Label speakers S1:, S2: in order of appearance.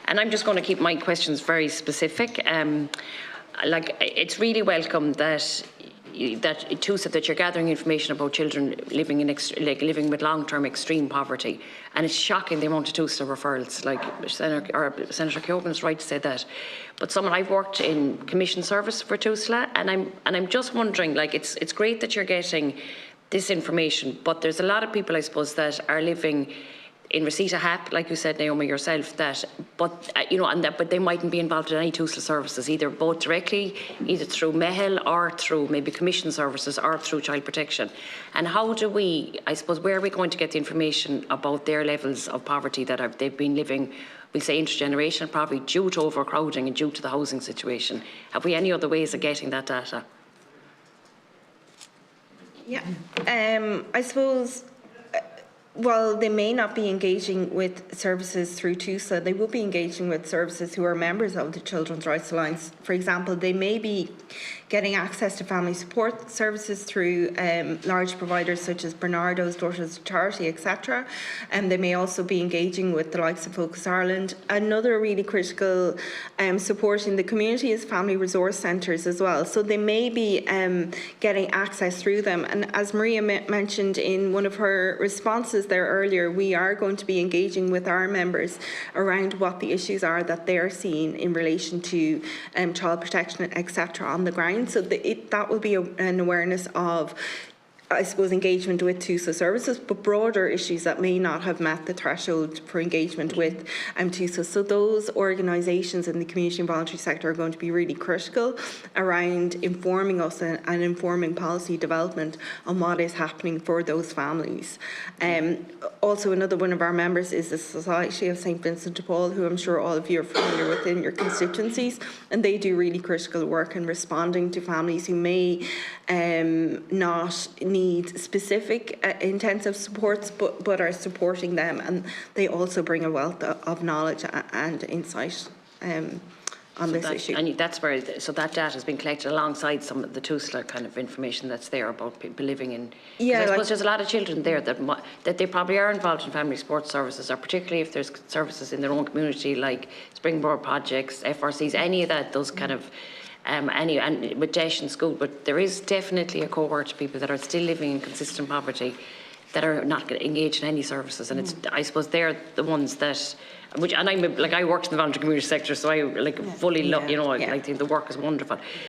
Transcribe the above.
S1: And I'm just going to keep my questions very specific. It's really welcome that TUSA, that you're gathering information about children living in living with long-term extreme poverty, and it's shocking the amount of TUSA referrals. Like Senator Keoghan is right to say that, but I've worked in commission service for TUSA, and I'm just wondering, like, it's great that you're getting this information, but there's a lot of people, I suppose, that are living in receipt of HAP, like you said, Naomi, yourself, but they mightn't be involved in any TUSLA services, both directly, either through MEHEL or through maybe commission services or through child protection. And how do we, I suppose, where are we going to get the information about their levels of poverty that they've been living, we'll say intergenerational poverty, due to overcrowding and due to the housing situation? Have we any other ways of getting that data?
S2: Yeah, I suppose, while they may not be engaging with services through TUSA, they will be engaging with services who are members of the Children's Rights Alliance. For example, they may be getting access to family support services through large providers such as Bernardo's, Daughters of Charity, etc. And they may also be engaging with the likes of Focus Ireland. Another really critical support in the community is family resource centres as well. So they may be getting access through them. And as Maria mentioned in one of her responses there earlier, we are going to be engaging with our members around what the issues are that they're seeing in relation to child protection, etc. on the ground. So that will be an awareness of, I suppose, engagement with TUSA services, but broader issues that may not have met the threshold for engagement with TUSA. So those organisations in the community and voluntary sector are going to be really critical around informing us and informing policy development on what is happening for those families. Also, another one of our members is the Society of St Vincent de Paul, who I'm sure all of you are familiar with in your constituencies, and they do really critical work in responding to families who may not need specific intensive supports, but are supporting them, and they also bring a wealth of knowledge and insight on this issue.
S1: And that's where, so that data has been collected alongside some of the TUSLA kind of information that's there about people living in. Yeah, I suppose there's a lot of children there that they probably are involved in family support services, or particularly if there's services in their own community like Springboard projects, FRCs, any of that, those kind of. And with DESH in school, but there is definitely a cohort of people that are still living in consistent poverty that are not engaged in any services, and it's, I suppose, they're the ones that, I worked in the voluntary community sector, so I fully love, I think the work is wonderful.